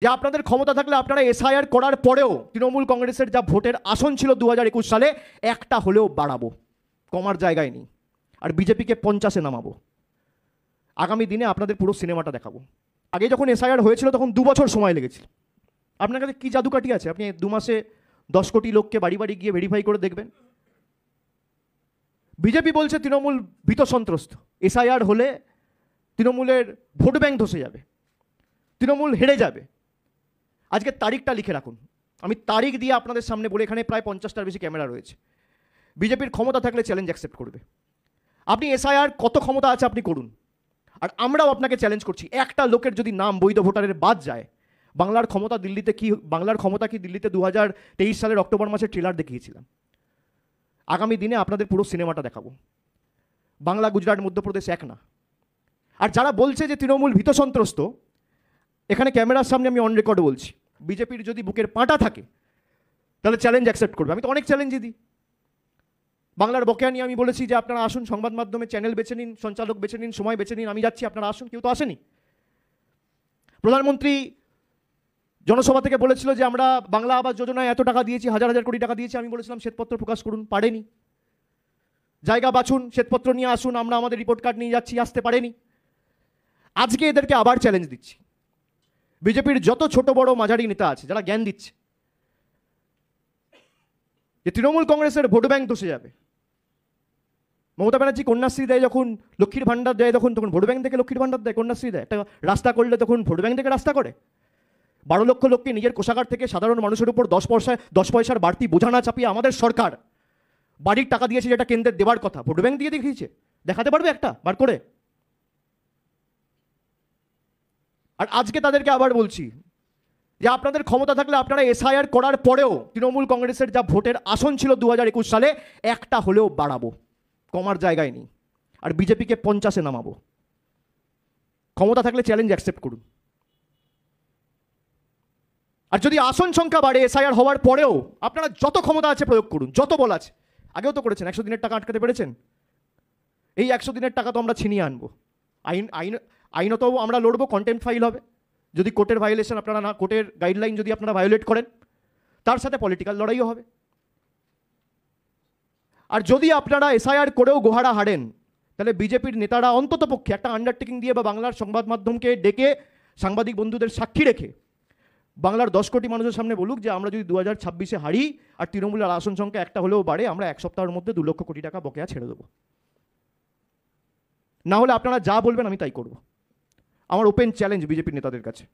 যে আপনাদের ক্ষমতা থাকলে আপনারা এসআইআর করার পরেও তৃণমূল কংগ্রেসের যা ভোটের আসন ছিল 2021 সালে একটা হলেও বাড়াবো, কমার জায়গায় নেই। আর বিজেপিকে 50-এ নামাবো। আগামী দিনে আপনাদের পুরো সিনেমাটা দেখাবো। আগে যখন এসআইআর হয়েছিল তখন 2 বছর সময় লেগেছিল। আপনার কাছে কী জাদুকাঠি আছে? আপনি 2 মাসে 10 কোটি লোককে বাড়ি বাড়ি গিয়ে ভেরিফাই করে দেখবেন। বিজেপি বলছে তৃণমূল ভীত সন্ত্রস্ত, এসআইআর হলে তৃণমূলের ভোট ব্যাংক ধসে যাবে, তৃণমূল হেরে যাবে। আজকে তারিখটা লিখে রাখুন, আমি তারিখ দিয়ে আপনাদের সামনে বলে, এখানে প্রায় 50টার বেশি ক্যামেরা রয়েছে। বিজেপির ক্ষমতা থাকলে চ্যালেঞ্জ অ্যাকসেপ্ট করবে। আপনি এসআইআর কত ক্ষমতা আছে আপনি করুন, আর আমরাও আপনাকে চ্যালেঞ্জ করছি, একটা লোকের যদি নাম বৈধ ভোটারের বাদ যায়, বাংলার ক্ষমতা কি দিল্লিতে 2023 সালের অক্টোবর মাসে ট্রেলার দেখিয়েছিলাম। আগামী দিনে আপনাদের পুরো সিনেমাটা দেখাবো। বাংলা, গুজরাট, মধ্যপ্রদেশ এক না। আর যারা বলছে যে তৃণমূল ভীত সন্ত্রস্ত, এখানে ক্যামেরার সামনে আমি অন রেকর্ড বলছি, বিজেপির যদি বুকের পাঁটা থাকে তাহলে চ্যালেঞ্জ অ্যাকসেপ্ট করবে। আমি তো অনেক চ্যালেঞ্জই দিই। বাংলার বকেয়া নিয়ে আমি বলেছি যে আপনারা আসুন, সংবাদ মাধ্যমে চ্যানেল বেছে নিন, সঞ্চালক বেছে নিন, সময় বেছে নিন, আমি যাচ্ছি, আপনারা আসুন। কেউ তো আসেনি। প্রধানমন্ত্রী জনসভা থেকে বলেছিল যে আমরা বাংলা আবাস যোজনায় এত টাকা দিয়েছি, হাজার হাজার কোটি টাকা দিয়েছি। আমি বলেছিলাম শ্বেতপত্র প্রকাশ করুন, পারেনি। জায়গা বাছুন, শ্বেতপত্র নিয়ে আসুন, আমরা আমাদের রিপোর্ট কার্ড নিয়ে যাচ্ছি, আসতে পারেনি। আজকে এদেরকে আবার চ্যালেঞ্জ দিচ্ছি। বিজেপির যত ছোট বড় মাঝারি নেতা আছে যারা জ্ঞান দিচ্ছে যে তৃণমূল কংগ্রেসের ভোট ব্যাংক ধসে যাবে। মমতা ব্যানার্জি কন্যাশ্রী দেয় যখন, লক্ষ্মীর ভাণ্ডার দেয় তখন ভোট ব্যাংক থেকে লক্ষ্মীর ভাণ্ডার দেয়, কন্যাশ্রী দেয়। একটা রাস্তা করলে তখন ভোট ব্যাংক থেকে রাস্তা করে। 12 লক্ষ লোককে নিজের কোষাগার থেকে সাধারণ মানুষের উপর 10 পয়সার বাড়তি বোঝা না চাপিয়ে আমাদের সরকার বাড়ির টাকা দিয়েছে, যেটা কেন্দ্রের দেওয়ার কথা, ভোট ব্যাংক দিয়ে দেখিয়েছে। দেখাতে পারবে একটা বার করে? আর আজকে তাদেরকে আবার বলছি যে আপনাদের ক্ষমতা থাকলে আপনারা এসআইআর করার পরেও তৃণমূল কংগ্রেসের যা ভোটের আসন ছিল 2021 সালে একটা হলেও বাড়াবো, কমার জায়গায় নেই। আর বিজেপিকে 50-এ নামাবো। ক্ষমতা থাকলে চ্যালেঞ্জ অ্যাকসেপ্ট করুন। আর যদি আসন সংখ্যা বাড়ে এসআইআর হওয়ার পরেও, আপনারা যত ক্ষমতা আছে প্রয়োগ করুন, যত বল আছে। আগেও তো করেছেন, 100 দিনের টাকা আটকাতে পেরেছেন। এই 100 দিনের টাকা তো আমরা ছিনিয়ে আনবো। আইনত আমরা লড়বো, কন্টেম্পট ফাইল হবে। যদি কোর্টের ভায়োলেশন আপনারা না, কোর্টের গাইডলাইন যদি আপনারা ভায়োলেট করেন, তার সাথে পলিটিক্যাল লড়াইও হবে। আর যদি আপনারা এসআইআর করেও গোহারা হারেন, তাহলে বিজেপির নেতারা অন্ততপক্ষে একটা আন্ডারটেকিং দিয়ে বা বাংলার সংবাদ মাধ্যমকে ডেকে সাংবাদিক বন্ধুদের সাক্ষী রেখে বাংলার 10 কোটি মানুষের সামনে বলুক যে আমরা যদি 2026-এ হারি আর তৃণমূলের আসন সংখ্যা একটা হলেও বাড়ে, আমরা 1 সপ্তাহের মধ্যে 2 লক্ষ কোটি টাকা বকেয়া ছেড়ে দেবো। না হলে আপনারা যা বলবেন আমি তাই করব। আমার ওপেন চ্যালেঞ্জ বিজেপির নেতাদের কাছে।